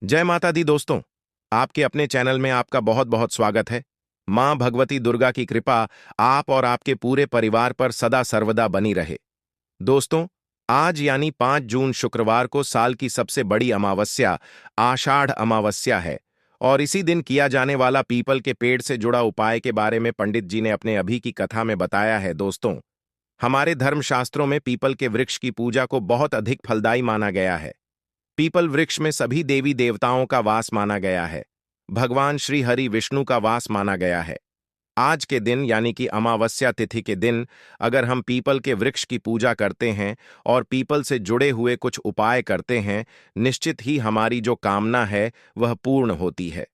जय माता दी दोस्तों। आपके अपने चैनल में आपका बहुत बहुत स्वागत है। मां भगवती दुर्गा की कृपा आप और आपके पूरे परिवार पर सदा सर्वदा बनी रहे। दोस्तों, आज यानी 5 जून शुक्रवार को साल की सबसे बड़ी अमावस्या आषाढ़ अमावस्या है और इसी दिन किया जाने वाला पीपल के पेड़ से जुड़ा उपाय के बारे में पंडित जी ने अपने अभी की कथा में बताया है। दोस्तों, हमारे धर्मशास्त्रों में पीपल के वृक्ष की पूजा को बहुत अधिक फलदायी माना गया है। पीपल वृक्ष में सभी देवी देवताओं का वास माना गया है। भगवान श्री हरि विष्णु का वास माना गया है। आज के दिन यानी कि अमावस्या तिथि के दिन अगर हम पीपल के वृक्ष की पूजा करते हैं और पीपल से जुड़े हुए कुछ उपाय करते हैं, निश्चित ही हमारी जो कामना है वह पूर्ण होती है।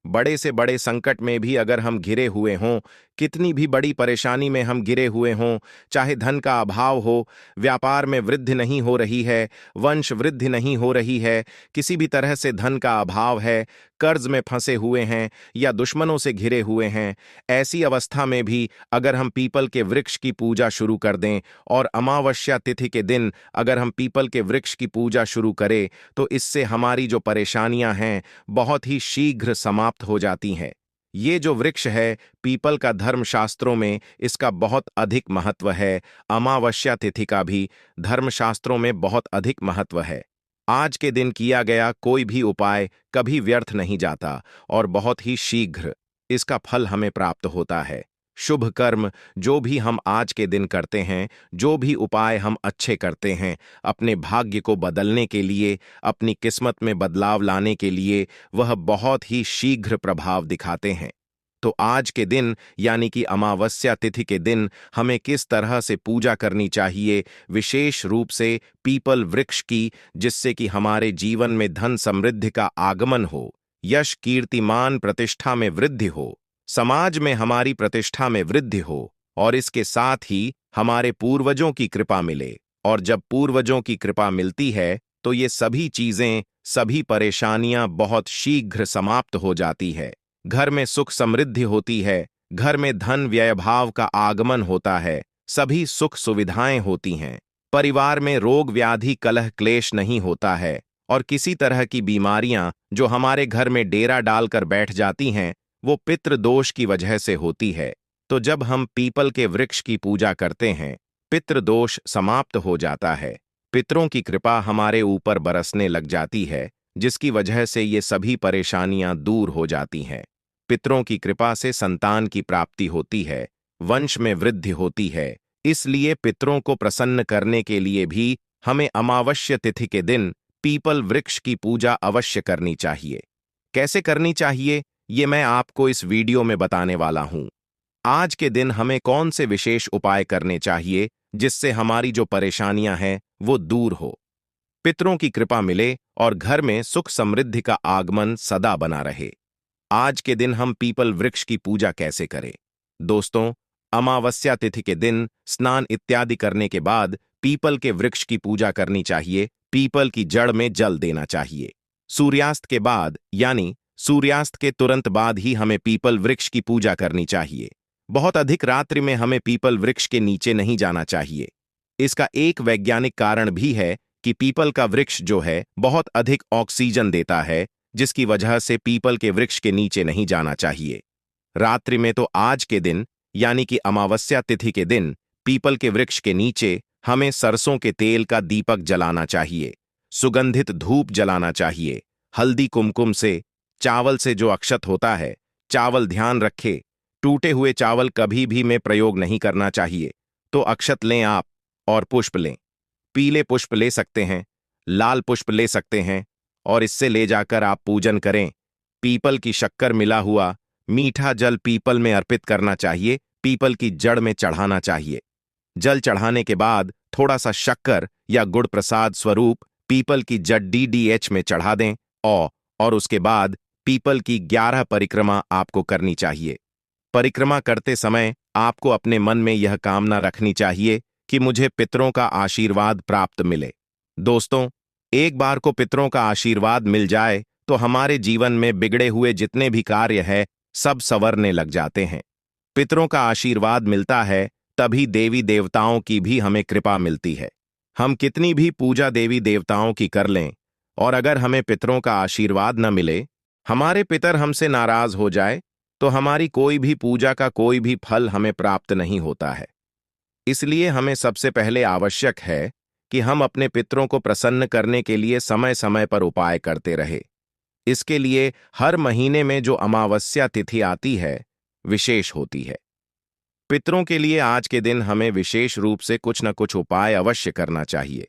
बड़े से बड़े संकट में भी अगर हम घिरे हुए हों, कितनी भी बड़ी परेशानी में हम घिरे हुए हों, चाहे धन का अभाव हो, व्यापार में वृद्धि नहीं हो रही है, वंश वृद्धि नहीं हो रही है, किसी भी तरह से धन का अभाव है, कर्ज में फंसे हुए हैं या दुश्मनों से घिरे हुए हैं, ऐसी अवस्था में भी अगर हम पीपल के वृक्ष की पूजा शुरू कर दें और अमावस्या तिथि के दिन अगर हम पीपल के वृक्ष की पूजा शुरू करें, तो इससे हमारी जो परेशानियां हैं बहुत ही शीघ्र समाप्त हो जाती हैं। ये जो वृक्ष है पीपल का धर्मशास्त्रों में इसका बहुत अधिक महत्व है। अमावस्या तिथि का भी धर्मशास्त्रों में बहुत अधिक महत्व है। आज के दिन किया गया कोई भी उपाय कभी व्यर्थ नहीं जाता और बहुत ही शीघ्र इसका फल हमें प्राप्त होता है। शुभ कर्म जो भी हम आज के दिन करते हैं, जो भी उपाय हम अच्छे करते हैं, अपने भाग्य को बदलने के लिए, अपनी किस्मत में बदलाव लाने के लिए, वह बहुत ही शीघ्र प्रभाव दिखाते हैं। तो आज के दिन यानी कि अमावस्या तिथि के दिन हमें किस तरह से पूजा करनी चाहिए, विशेष रूप से पीपल वृक्ष की, जिससे कि हमारे जीवन में धन समृद्धि का आगमन हो, यश कीर्तिमान प्रतिष्ठा में वृद्धि हो, समाज में हमारी प्रतिष्ठा में वृद्धि हो और इसके साथ ही हमारे पूर्वजों की कृपा मिले। और जब पूर्वजों की कृपा मिलती है तो ये सभी चीजें, सभी परेशानियां बहुत शीघ्र समाप्त हो जाती है। घर में सुख समृद्धि होती है, घर में धन व्यय भाव का आगमन होता है, सभी सुख सुविधाएं होती हैं, परिवार में रोग व्याधि कलह क्लेश नहीं होता है और किसी तरह की बीमारियां जो हमारे घर में डेरा डालकर बैठ जाती हैं वो पितृदोष की वजह से होती है। तो जब हम पीपल के वृक्ष की पूजा करते हैं, पितृदोष समाप्त हो जाता है, पितरों की कृपा हमारे ऊपर बरसने लग जाती है, जिसकी वजह से ये सभी परेशानियां दूर हो जाती हैं। पितरों की कृपा से संतान की प्राप्ति होती है, वंश में वृद्धि होती है। इसलिए पितरों को प्रसन्न करने के लिए भी हमें अमावस्या तिथि के दिन पीपल वृक्ष की पूजा अवश्य करनी चाहिए। कैसे करनी चाहिए ये मैं आपको इस वीडियो में बताने वाला हूं। आज के दिन हमें कौन से विशेष उपाय करने चाहिए जिससे हमारी जो परेशानियां हैं वो दूर हो, पितरों की कृपा मिले और घर में सुख समृद्धि का आगमन सदा बना रहे। आज के दिन हम पीपल वृक्ष की पूजा कैसे करें? दोस्तों, अमावस्या तिथि के दिन स्नान इत्यादि करने के बाद पीपल के वृक्ष की पूजा करनी चाहिए। पीपल की जड़ में जल देना चाहिए। सूर्यास्त के बाद यानी सूर्यास्त के तुरंत बाद ही हमें पीपल वृक्ष की पूजा करनी चाहिए। बहुत अधिक रात्रि में हमें पीपल वृक्ष के नीचे नहीं जाना चाहिए। इसका एक वैज्ञानिक कारण भी है कि पीपल का वृक्ष जो है बहुत अधिक ऑक्सीजन देता है, जिसकी वजह से पीपल के वृक्ष के नीचे नहीं जाना चाहिए। रात्रि में तो आज के दिन यानी कि अमावस्या तिथि के दिन पीपल के वृक्ष के नीचे हमें सरसों के तेल का दीपक जलाना चाहिए, सुगंधित धूप जलाना चाहिए, हल्दी कुमकुम से, चावल से जो अक्षत होता है, चावल ध्यान रखे, टूटे हुए चावल कभी भी में प्रयोग नहीं करना चाहिए। तो अक्षत लें आप और पुष्प लें। पीले पुष्प ले सकते हैं, लाल पुष्प ले सकते हैं और इससे ले जाकर आप पूजन करें। पीपल की शक्कर मिला हुआ मीठा जल पीपल में अर्पित करना चाहिए, पीपल की जड़ में चढ़ाना चाहिए। जल चढ़ाने के बाद थोड़ा सा शक्कर या गुड़ प्रसाद स्वरूप पीपल की जड़ डीडीएच में चढ़ा दें और उसके बाद पीपल की 11 परिक्रमा आपको करनी चाहिए। परिक्रमा करते समय आपको अपने मन में यह कामना रखनी चाहिए कि मुझे पितरों का आशीर्वाद प्राप्त मिले। दोस्तों, एक बार को पितरों का आशीर्वाद मिल जाए तो हमारे जीवन में बिगड़े हुए जितने भी कार्य है सब संवरने लग जाते हैं। पितरों का आशीर्वाद मिलता है तभी देवी देवताओं की भी हमें कृपा मिलती है। हम कितनी भी पूजा देवी देवताओं की कर लें, और अगर हमें पितरों का आशीर्वाद न मिले, हमारे पितर हमसे नाराज हो जाए, तो हमारी कोई भी पूजा का कोई भी फल हमें प्राप्त नहीं होता है। इसलिए हमें सबसे पहले आवश्यक है कि हम अपने पितरों को प्रसन्न करने के लिए समय समय पर उपाय करते रहे। इसके लिए हर महीने में जो अमावस्या तिथि आती है, विशेष होती है। पितरों के लिए आज के दिन हमें विशेष रूप से कुछ न कुछ उपाय अवश्य करना चाहिए।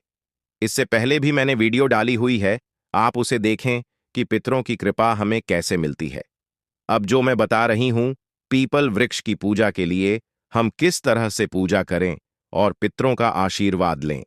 इससे पहले भी मैंने वीडियो डाली हुई है, आप उसे देखें कि पितरों की कृपा हमें कैसे मिलती है। अब जो मैं बता रही हूं, पीपल वृक्ष की पूजा के लिए हम किस तरह से पूजा करें और पितरों का आशीर्वाद लें।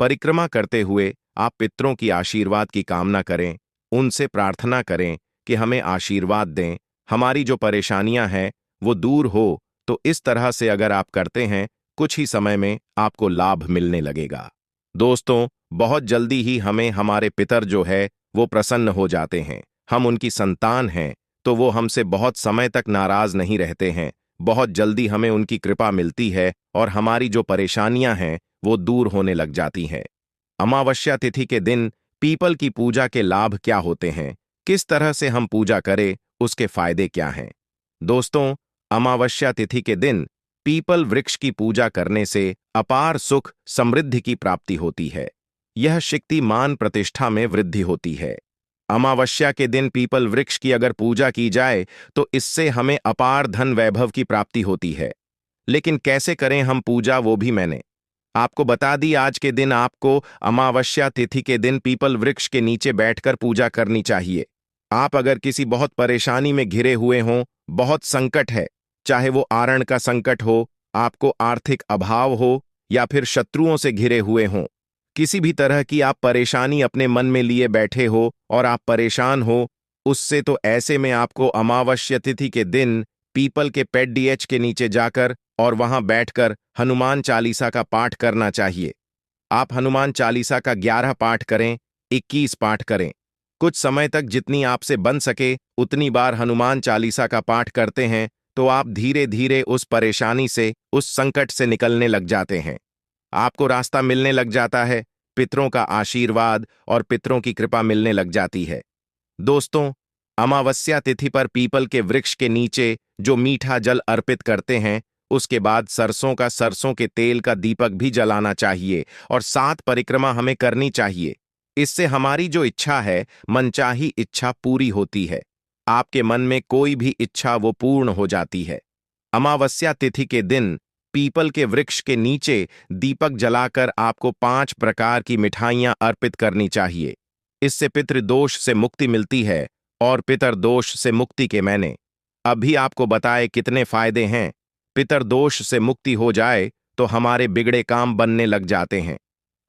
परिक्रमा करते हुए आप पितरों की आशीर्वाद की कामना करें, उनसे प्रार्थना करें कि हमें आशीर्वाद दें, हमारी जो परेशानियां हैं वो दूर हो। तो इस तरह से अगर आप करते हैं, कुछ ही समय में आपको लाभ मिलने लगेगा। दोस्तों, बहुत जल्दी ही हमें हमारे पितर जो है वो प्रसन्न हो जाते हैं। हम उनकी संतान हैं, तो वो हमसे बहुत समय तक नाराज नहीं रहते हैं। बहुत जल्दी हमें उनकी कृपा मिलती है और हमारी जो परेशानियां हैं वो दूर होने लग जाती हैं। अमावस्या तिथि के दिन पीपल की पूजा के लाभ क्या होते हैं, किस तरह से हम पूजा करें, उसके फायदे क्या हैं? दोस्तों, अमावस्या तिथि के दिन पीपल वृक्ष की पूजा करने से अपार सुख समृद्धि की प्राप्ति होती है। यह शक्ति मान प्रतिष्ठा में वृद्धि होती है। अमावस्या के दिन पीपल वृक्ष की अगर पूजा की जाए तो इससे हमें अपार धन वैभव की प्राप्ति होती है। लेकिन कैसे करें हम पूजा, वो भी मैंने आपको बता दी। आज के दिन आपको अमावस्या तिथि के दिन पीपल वृक्ष के नीचे बैठकर पूजा करनी चाहिए। आप अगर किसी बहुत परेशानी में घिरे हुए हों, बहुत संकट है, चाहे वो आरण का संकट हो, आपको आर्थिक अभाव हो, या फिर शत्रुओं से घिरे हुए हों, किसी भी तरह की आप परेशानी अपने मन में लिए बैठे हो और आप परेशान हो उससे, तो ऐसे में आपको अमावस्या तिथि के दिन पीपल के पेड़ डीएच के नीचे जाकर और वहां बैठकर हनुमान चालीसा का पाठ करना चाहिए। आप हनुमान चालीसा का 11 पाठ करें, 21 पाठ करें। कुछ समय तक जितनी आपसे बन सके उतनी बार हनुमान चालीसा का पाठ करते हैं, तो आप धीरे धीरे उस परेशानी से, उस संकट से निकलने लग जाते हैं। आपको रास्ता मिलने लग जाता है, पितरों का आशीर्वाद और पितरों की कृपा मिलने लग जाती है। दोस्तों, अमावस्या तिथि पर पीपल के वृक्ष के नीचे जो मीठा जल अर्पित करते हैं, उसके बाद सरसों के तेल का दीपक भी जलाना चाहिए और 7 परिक्रमा हमें करनी चाहिए। इससे हमारी जो इच्छा है, मनचाही इच्छा पूरी होती है। आपके मन में कोई भी इच्छा वो पूर्ण हो जाती है। अमावस्या तिथि के दिन पीपल के वृक्ष के नीचे दीपक जलाकर आपको 5 प्रकार की मिठाइयां अर्पित करनी चाहिए। इससे पितृदोष से मुक्ति मिलती है और पितरदोष से मुक्ति के मैंने अभी आपको बताए कितने फायदे हैं। पितरदोष से मुक्ति हो जाए तो हमारे बिगड़े काम बनने लग जाते हैं,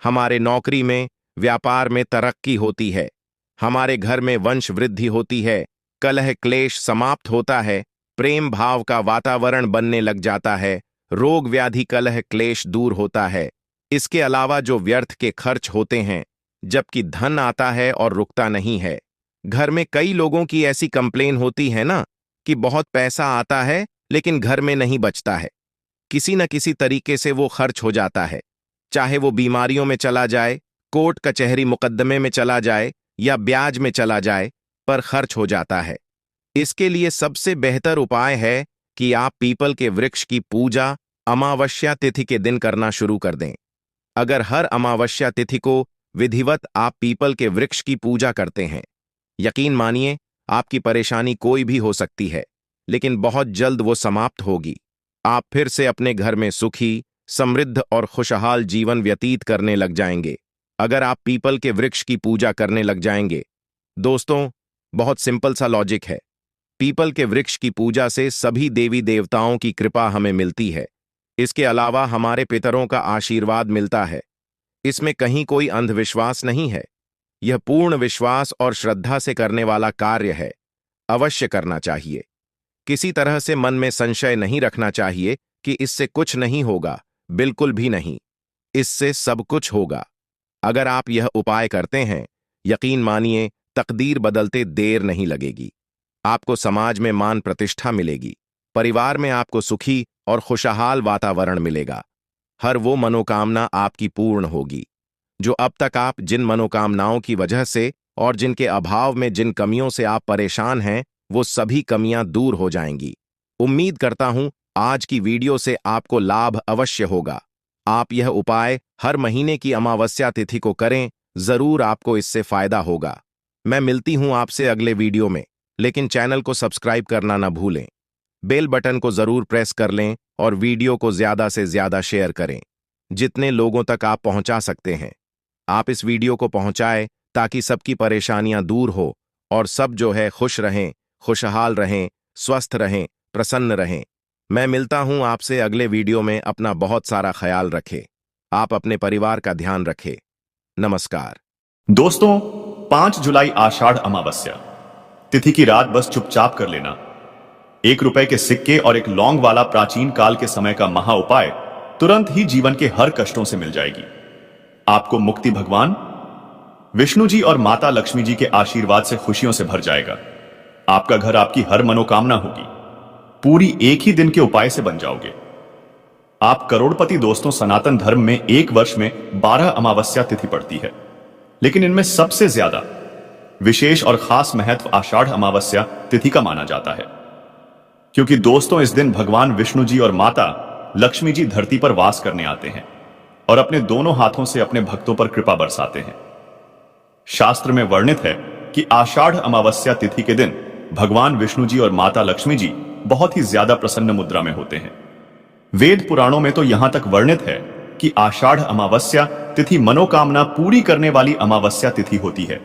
हमारे नौकरी में, व्यापार में तरक्की होती है, हमारे घर में वंश वृद्धि होती है, कलह क्लेश समाप्त होता है, प्रेम भाव का वातावरण बनने लग जाता है, रोग व्याधि कलह क्लेश दूर होता है। इसके अलावा जो व्यर्थ के खर्च होते हैं, जबकि धन आता है और रुकता नहीं है। घर में कई लोगों की ऐसी कंप्लेन होती है ना, कि बहुत पैसा आता है लेकिन घर में नहीं बचता है। किसी न किसी तरीके से वो खर्च हो जाता है, चाहे वो बीमारियों में चला जाए, कोर्ट कचहरी मुकदमे में चला जाए या ब्याज में चला जाए, पर खर्च हो जाता है। इसके लिए सबसे बेहतर उपाय है कि आप पीपल के वृक्ष की पूजा अमावस्या तिथि के दिन करना शुरू कर दें। अगर हर अमावस्या तिथि को विधिवत आप पीपल के वृक्ष की पूजा करते हैं, यकीन मानिए आपकी परेशानी कोई भी हो सकती है, लेकिन बहुत जल्द वो समाप्त होगी। आप फिर से अपने घर में सुखी, समृद्ध और खुशहाल जीवन व्यतीत करने लग जाएंगे, अगर आप पीपल के वृक्ष की पूजा करने लग जाएंगे। दोस्तों, बहुत सिंपल सा लॉजिक है। पीपल के वृक्ष की पूजा से सभी देवी देवताओं की कृपा हमें मिलती है। इसके अलावा हमारे पितरों का आशीर्वाद मिलता है। इसमें कहीं कोई अंधविश्वास नहीं है। यह पूर्ण विश्वास और श्रद्धा से करने वाला कार्य है। अवश्य करना चाहिए। किसी तरह से मन में संशय नहीं रखना चाहिए कि इससे कुछ नहीं होगा, बिल्कुल भी नहीं। इससे सब कुछ होगा। अगर आप यह उपाय करते हैं, यकीन मानिए तकदीर बदलते देर नहीं लगेगी। आपको समाज में मान प्रतिष्ठा मिलेगी, परिवार में आपको सुखी और खुशहाल वातावरण मिलेगा। हर वो मनोकामना आपकी पूर्ण होगी जो अब तक आप जिन मनोकामनाओं की वजह से और जिनके अभाव में जिन कमियों से आप परेशान हैं वो सभी कमियां दूर हो जाएंगी। उम्मीद करता हूं आज की वीडियो से आपको लाभ अवश्य होगा। आप यह उपाय हर महीने की अमावस्या तिथि को करें, जरूर आपको इससे फायदा होगा। मैं मिलती हूं आपसे अगले वीडियो में, लेकिन चैनल को सब्सक्राइब करना ना भूलें। बेल बटन को जरूर प्रेस कर लें और वीडियो को ज्यादा से ज्यादा शेयर करें, जितने लोगों तक आप पहुंचा सकते हैं। आप इस वीडियो को पहुंचाएं ताकि सबकी परेशानियां दूर हो और सब जो है खुश रहें, खुशहाल रहें, स्वस्थ रहें, प्रसन्न रहें। मैं मिलता हूं आपसे अगले वीडियो में। अपना बहुत सारा ख्याल रखें। आप अपने परिवार का ध्यान रखें। नमस्कार दोस्तों, 5 जुलाई आषाढ़ अमावस्या तिथि की रात बस चुपचाप कर लेना। 1 रुपए के सिक्के और एक लौंग वाला प्राचीन काल के समय का महा उपाय तुरंत ही जीवन के हर कष्टों से मिल जाएगी। आपको मुक्ति भगवान विष्णु जी और माता लक्ष्मी जी के आशीर्वाद से खुशियों से भर जाएगा। आपका घर, आपकी हर मनोकामना होगी, पूरी एक ही दिन के उपाय से बन जाओगे। आप करोड़पति। दोस्तों, सनातन धर्म में एक वर्ष में 12 अमावस्या तिथि पड़ती है, लेकिन इनमें सबसे ज्यादा विशेष और खास महत्व आषाढ़ अमावस्या तिथि का माना जाता है, क्योंकि दोस्तों इस दिन भगवान विष्णु जी और माता लक्ष्मी जी धरती पर वास करने आते हैं और अपने दोनों हाथों से अपने भक्तों पर कृपा बरसाते हैं। शास्त्र में वर्णित है कि आषाढ़ अमावस्या तिथि के दिन भगवान विष्णु जी और माता लक्ष्मी जी बहुत ही ज्यादा प्रसन्न मुद्रा में होते हैं। वेद पुराणों में तो यहां तक वर्णित है कि आषाढ़ अमावस्या तिथि मनोकामना पूरी करने वाली अमावस्या तिथि होती है।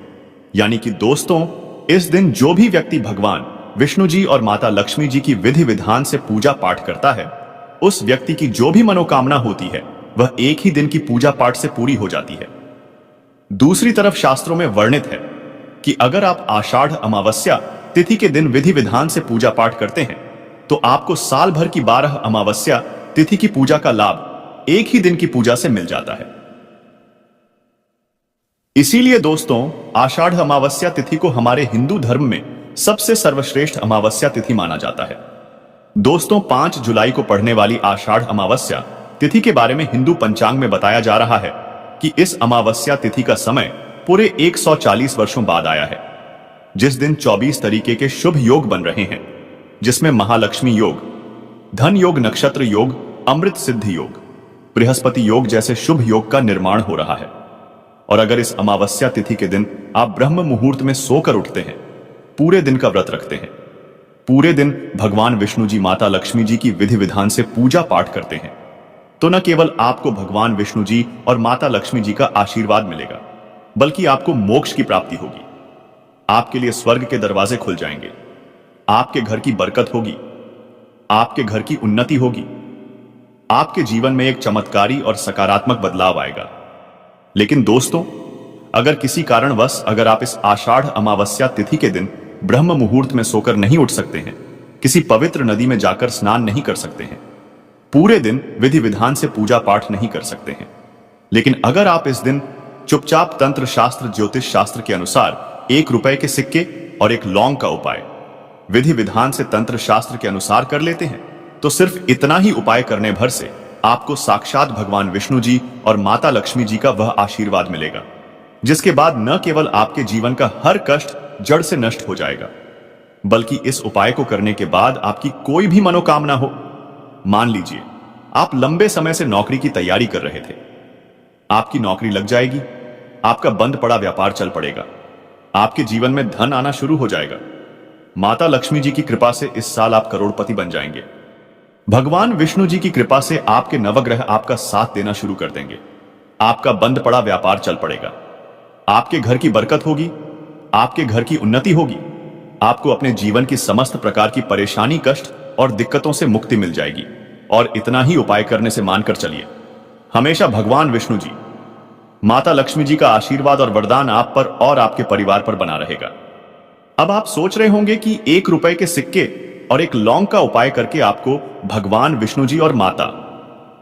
यानी कि दोस्तों, इस दिन जो भी व्यक्ति भगवान विष्णु जी और माता लक्ष्मी जी की विधि विधान से पूजा पाठ करता है, उस व्यक्ति की जो भी मनोकामना होती है वह एक ही दिन की पूजा पाठ से पूरी हो जाती है। दूसरी तरफ शास्त्रों में वर्णित है कि अगर आप आषाढ़ अमावस्या तिथि के दिन विधि विधान से पूजा पाठ करते हैं तो आपको साल भर की 12 अमावस्या तिथि की पूजा का लाभ एक ही दिन की पूजा से मिल जाता है। इसीलिए दोस्तों, आषाढ़ अमावस्या तिथि को हमारे हिंदू धर्म में सबसे सर्वश्रेष्ठ अमावस्या तिथि माना जाता है। दोस्तों, 5 जुलाई को पड़ने वाली आषाढ़ अमावस्या तिथि के बारे में हिंदू पंचांग में बताया जा रहा है कि इस अमावस्या तिथि का समय पूरे 140 वर्षों बाद आया है, जिस दिन 24 तरीके के शुभ योग बन रहे हैं, जिसमें महालक्ष्मी योग, धन योग, नक्षत्र योग, अमृत सिद्धि योग, बृहस्पति योग जैसे शुभ योग का निर्माण हो रहा है। और अगर इस अमावस्या तिथि के दिन आप ब्रह्म मुहूर्त में सोकर उठते हैं, पूरे दिन का व्रत रखते हैं, पूरे दिन भगवान विष्णु जी, माता लक्ष्मी जी की विधि विधान से पूजा पाठ करते हैं, तो न केवल आपको भगवान विष्णु जी और माता लक्ष्मी जी का आशीर्वाद मिलेगा, बल्कि आपको मोक्ष की प्राप्ति होगी। आपके लिए स्वर्ग के दरवाजे खुल जाएंगे, आपके घर की बरकत होगी, आपके घर की उन्नति होगी, आपके जीवन में एक चमत्कारी और सकारात्मक बदलाव आएगा। लेकिन दोस्तों, अगर किसी कारणवश अगर आप इस आषाढ़ अमावस्या तिथि के दिन ब्रह्म मुहूर्त में सोकर नहीं उठ सकते हैं, किसी पवित्र नदी में जाकर स्नान नहीं कर सकते हैं, पूरे दिन विधि विधान से पूजा पाठ नहीं कर सकते हैं, लेकिन अगर आप इस दिन चुपचाप तंत्र शास्त्र, ज्योतिष शास्त्र के अनुसार 1 रुपए के सिक्के और एक लौंग का उपाय विधि विधान से तंत्र शास्त्र के अनुसार कर लेते हैं, तो सिर्फ इतना ही उपाय करने भर से आपको साक्षात भगवान विष्णु जी और माता लक्ष्मी जी का वह आशीर्वाद मिलेगा, जिसके बाद न केवल आपके जीवन का हर कष्ट जड़ से नष्ट हो जाएगा, बल्कि इस उपाय को करने के बाद आपकी कोई भी मनोकामना हो, मान लीजिए आप लंबे समय से नौकरी की तैयारी कर रहे थे, आपकी नौकरी लग जाएगी, आपका बंद पड़ा व्यापार चल पड़ेगा, आपके जीवन में धन आना शुरू हो जाएगा। माता लक्ष्मी जी की कृपा से इस साल आप करोड़पति बन जाएंगे। भगवान विष्णु जी की कृपा से आपके नवग्रह आपका साथ देना शुरू कर देंगे, आपका बंद पड़ा व्यापार चल पड़ेगा, आपके घर की बरकत होगी, आपके घर की उन्नति होगी, आपको अपने जीवन की समस्त प्रकार की परेशानी, कष्ट और दिक्कतों से मुक्ति मिल जाएगी। और इतना ही उपाय करने से मानकर चलिए, हमेशा भगवान विष्णु जी, माता लक्ष्मी जी का आशीर्वाद और वरदान आप पर और आपके परिवार पर बना रहेगा। अब आप सोच रहे होंगे कि 1 रुपए के सिक्के और एक लौंग का उपाय करके आपको भगवान विष्णु जी और माता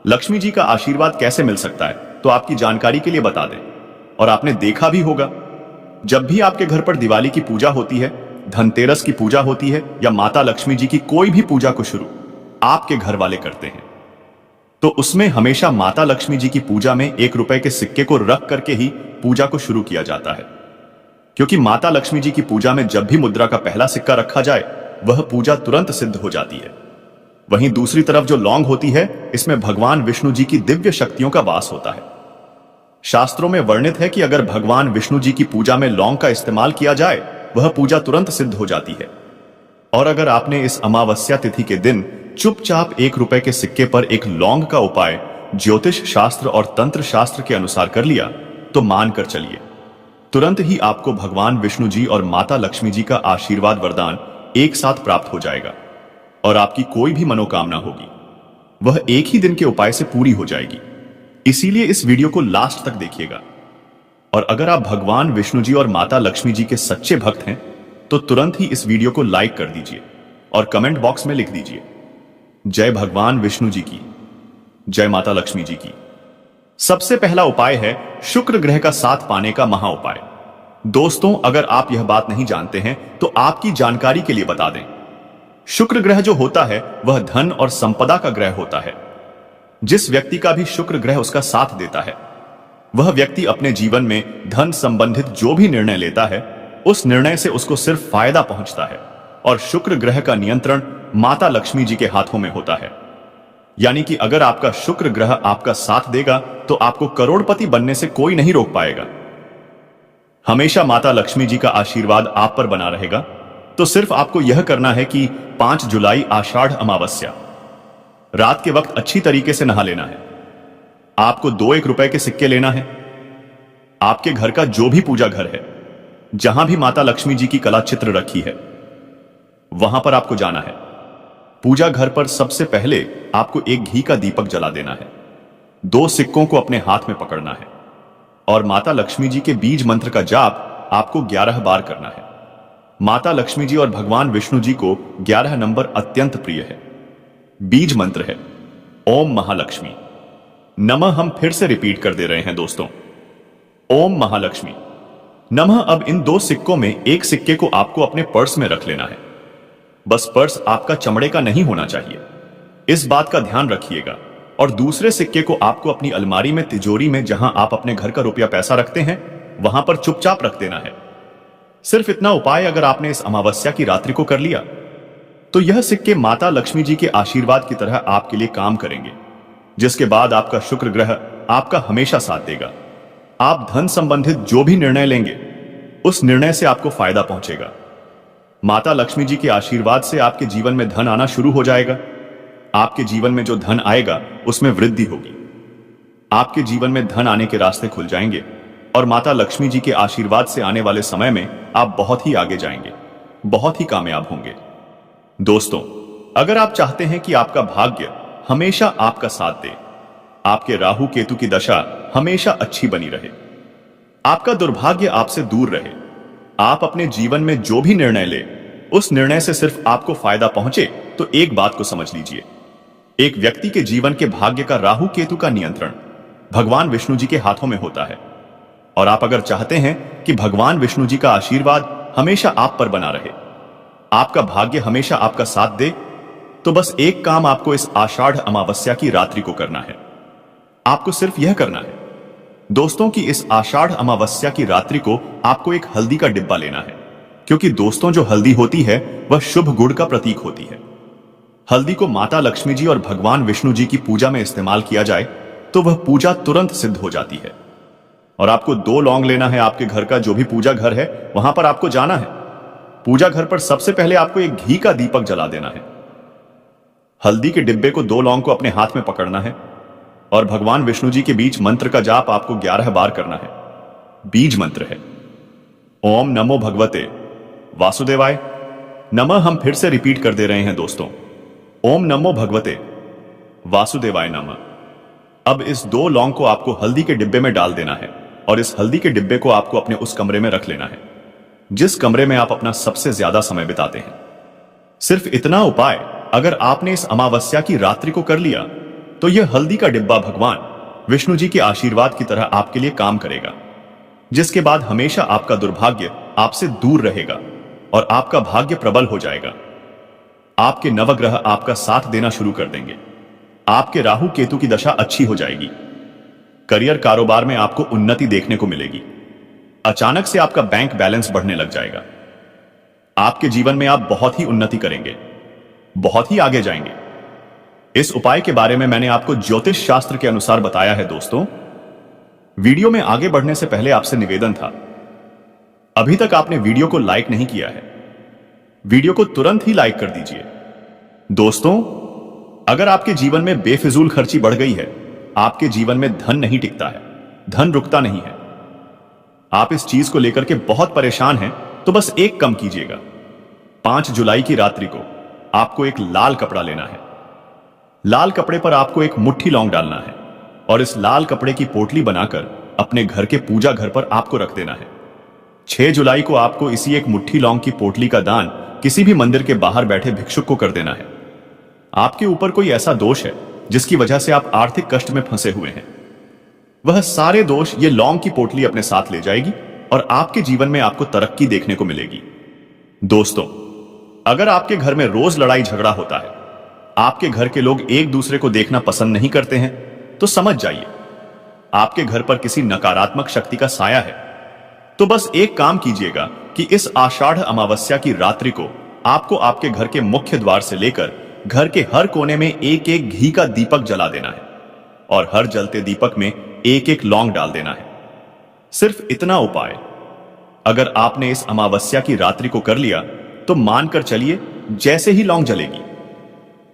लक्ष्मी जी का आशीर्वाद कैसे मिल सकता है। तो आपकी जानकारी के लिए बता दें, और आपने देखा भी होगा, जब भी आपके घर पर दिवाली की पूजा होती है, धनतेरस की पूजा होती है, या माता लक्ष्मी जी की कोई भी पूजा को शुरू आपके घर वाले करते हैं, तो उसमें हमेशा माता लक्ष्मी जी की पूजा में 1 रुपए के सिक्के को रख करके ही पूजा को शुरू किया जाता है, क्योंकि माता लक्ष्मी जी की पूजा में जब भी मुद्रा का पहला सिक्का रखा जाए वह पूजा तुरंत सिद्ध हो जाती है। वहीं दूसरी तरफ जो लौंग होती है, इसमें भगवान विष्णु जी की दिव्य शक्तियों का वास होता है। शास्त्रों में वर्णित है कि अगर भगवान विष्णु जी की पूजा में लौंग का इस्तेमाल किया जाए वह पूजा तुरंत सिद्ध हो जाती है। और अगर आपने इस अमावस्या तिथि के दिन चुपचाप 1 रुपए के सिक्के पर एक लौंग का उपाय ज्योतिष शास्त्र और तंत्र शास्त्र के अनुसार कर लिया तो मानकर चलिए, तुरंत ही आपको भगवान विष्णु जी और माता लक्ष्मी जी का आशीर्वाद वरदान एक साथ प्राप्त हो जाएगा और आपकी कोई भी मनोकामना होगी वह एक ही दिन के उपाय से पूरी हो जाएगी। इसीलिए इस वीडियो को लास्ट तक देखिएगा। और अगर आप भगवान विष्णु जी और माता लक्ष्मी जी के सच्चे भक्त हैं तो तुरंत ही इस वीडियो को लाइक कर दीजिए और कमेंट बॉक्स में लिख दीजिए जय भगवान विष्णु जी की, जय माता लक्ष्मी जी की। सबसे पहला उपाय है शुक्र ग्रह का साथ पाने का महा उपाय। दोस्तों, अगर आप यह बात नहीं जानते हैं तो आपकी जानकारी के लिए बता दें, शुक्र ग्रह जो होता है वह धन और संपदा का ग्रह होता है। जिस व्यक्ति का भी शुक्र ग्रह उसका साथ देता है वह व्यक्ति अपने जीवन में धन संबंधित जो भी निर्णय लेता है उस निर्णय से उसको सिर्फ फायदा पहुंचता है। और शुक्र ग्रह का नियंत्रण माता लक्ष्मी जी के हाथों में होता है। यानी कि अगर आपका शुक्र ग्रह आपका साथ देगा तो आपको करोड़पति बनने से कोई नहीं रोक पाएगा। हमेशा माता लक्ष्मी जी का आशीर्वाद आप पर बना रहेगा। तो सिर्फ आपको यह करना है कि 5 जुलाई आषाढ़ अमावस्या रात के वक्त अच्छी तरीके से नहा लेना है। आपको 2 रुपए के सिक्के लेना है। आपके घर का जो भी पूजा घर है, जहां भी माता लक्ष्मी जी की कला चित्र रखी है, वहां पर आपको जाना है। पूजा घर पर सबसे पहले आपको एक घी का दीपक जला देना है। 2 सिक्कों को अपने हाथ में पकड़ना है और माता लक्ष्मी जी के बीज मंत्र का जाप आपको 11 बार करना है। माता लक्ष्मी जी और भगवान विष्णु जी को 11 नंबर अत्यंत प्रिय है। बीज मंत्र है ओम महालक्ष्मी नमः। हम फिर से रिपीट कर दे रहे हैं दोस्तों, ओम महालक्ष्मी नमः। अब इन 2 सिक्कों में एक सिक्के को आपको अपने पर्स में रख लेना है। बस पर्स आपका चमड़े का नहीं होना चाहिए, इस बात का ध्यान रखिएगा। और दूसरे सिक्के को आपको अपनी अलमारी में, तिजोरी में, जहां आप अपने घर का रुपया पैसा रखते हैं वहां पर चुपचाप रख देना है। सिर्फ इतना उपाय अगर आपने इस अमावस्या की रात्रि को कर लिया तो यह सिक्के माता लक्ष्मी जी के आशीर्वाद की तरह आपके लिए काम करेंगे, जिसके बाद आपका शुक्र ग्रह आपका हमेशा साथ देगा। आप धन संबंधित जो भी निर्णय लेंगे उस निर्णय से आपको फायदा पहुंचेगा। माता लक्ष्मी जी के आशीर्वाद से आपके जीवन में धन आना शुरू हो जाएगा। आपके जीवन में जो धन आएगा उसमें वृद्धि होगी। आपके जीवन में धन आने के रास्ते खुल जाएंगे और माता लक्ष्मी जी के आशीर्वाद से आने वाले समय में आप बहुत ही आगे जाएंगे, बहुत ही कामयाब होंगे। दोस्तों, अगर आप चाहते हैं कि आपका भाग्य हमेशा आपका साथ दे, आपके राहु केतु की दशा हमेशा अच्छी बनी रहे, आपका दुर्भाग्य आपसे दूर रहे, आप अपने जीवन में जो भी निर्णय ले उस निर्णय से सिर्फ आपको फायदा पहुंचे, तो एक बात को समझ लीजिए, एक व्यक्ति के जीवन के भाग्य का राहु केतु का नियंत्रण भगवान विष्णु जी के हाथों में होता है। और आप अगर चाहते हैं कि भगवान विष्णु जी का आशीर्वाद हमेशा आप पर बना रहे, आपका भाग्य हमेशा आपका साथ दे, तो बस एक काम आपको इस आषाढ़ अमावस्या की रात्रि को करना है। आपको सिर्फ यह करना है दोस्तों कि इस आषाढ़ अमावस्या की रात्रि को आपको एक हल्दी का डिब्बा लेना है, क्योंकि दोस्तों जो हल्दी होती है वह शुभ गुण का प्रतीक होती है। हल्दी को माता लक्ष्मी जी और भगवान विष्णु जी की पूजा में इस्तेमाल किया जाए तो वह पूजा तुरंत सिद्ध हो जाती है। और आपको 2 लौंग लेना है। आपके घर का जो भी पूजा घर है वहां पर आपको जाना है। पूजा घर पर सबसे पहले आपको एक घी का दीपक जला देना है। हल्दी के डिब्बे को 2 लौंग को अपने हाथ में पकड़ना है और भगवान विष्णु जी के बीच मंत्र का जाप आपको 11 बार करना है। बीज मंत्र है ओम नमो भगवते वासुदेवाय नमः। हम फिर से रिपीट कर दे रहे हैं दोस्तों, ओम नमो भगवते वासुदेवाय नमः। अब इस 2 लौंग को आपको हल्दी के डिब्बे में डाल देना है और इस हल्दी के डिब्बे को आपको अपने उस कमरे में रख लेना है जिस कमरे में आप अपना सबसे ज्यादा समय बिताते हैं। सिर्फ इतना उपाय अगर आपने इस अमावस्या की रात्रि को कर लिया तो यह हल्दी का डिब्बा भगवान विष्णु जी के आशीर्वाद की तरह आपके लिए काम करेगा, जिसके बाद हमेशा आपका दुर्भाग्य आपसे दूर रहेगा और आपका भाग्य प्रबल हो जाएगा। आपके नवग्रह आपका साथ देना शुरू कर देंगे। आपके राहु केतु की दशा अच्छी हो जाएगी। करियर कारोबार में आपको उन्नति देखने को मिलेगी। अचानक से आपका बैंक बैलेंस बढ़ने लग जाएगा। आपके जीवन में आप बहुत ही उन्नति करेंगे, बहुत ही आगे जाएंगे। इस उपाय के बारे में मैंने आपको ज्योतिष शास्त्र के अनुसार बताया है। दोस्तों, वीडियो में आगे बढ़ने से पहले आपसे निवेदन था, अभी तक आपने वीडियो को लाइक नहीं किया है, वीडियो को तुरंत ही लाइक कर दीजिए। दोस्तों, अगर आपके जीवन में बेफिजूल खर्ची बढ़ गई है, आपके जीवन में धन नहीं टिकता है, धन रुकता नहीं है, आप इस चीज को लेकर के बहुत परेशान हैं, तो बस एक कम कीजिएगा। 5 जुलाई की रात्रि को आपको एक लाल कपड़ा लेना है। लाल कपड़े पर आपको एक मुट्ठी लौंग डालना है और इस लाल कपड़े की पोटली बनाकर अपने घर के पूजा घर पर आपको रख देना है। 6 जुलाई को आपको इसी एक मुट्ठी लौंग की पोटली का दान किसी भी मंदिर के बाहर बैठे भिक्षुक को कर देना है। आपके ऊपर कोई ऐसा दोष है जिसकी वजह से आप आर्थिक कष्ट में फंसे हुए हैं, वह सारे दोष ये लौंग की पोटली अपने साथ ले जाएगी और आपके जीवन में आपको तरक्की देखने को मिलेगी। दोस्तों, अगर आपके घर में रोज लड़ाई झगड़ा होता है, आपके घर के लोग एक दूसरे को देखना पसंद नहीं करते हैं, तो समझ जाइए आपके घर पर किसी नकारात्मक शक्ति का साया है। तो बस एक काम कीजिएगा कि इस आषाढ़ अमावस्या की रात्रि को आपको आपके घर के मुख्य द्वार से लेकर घर के हर कोने में एक एक घी का दीपक जला देना है और हर जलते दीपक में एक एक लौंग डाल देना है। सिर्फ इतना उपाय अगर आपने इस अमावस्या की रात्रि को कर लिया तो मानकर चलिए, जैसे ही लौंग जलेगी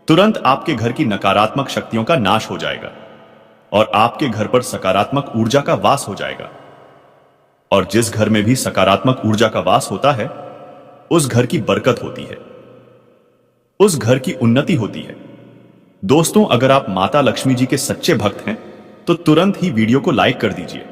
तुरंत आपके घर की नकारात्मक शक्तियों का नाश हो जाएगा और आपके घर पर सकारात्मक ऊर्जा का वास हो जाएगा। और जिस घर में भी सकारात्मक ऊर्जा का वास होता है, उस घर की बरकत होती है, उस घर की उन्नति होती है। दोस्तों, अगर आप माता लक्ष्मी जी के सच्चे भक्त हैं तो तुरंत ही वीडियो को लाइक कर दीजिए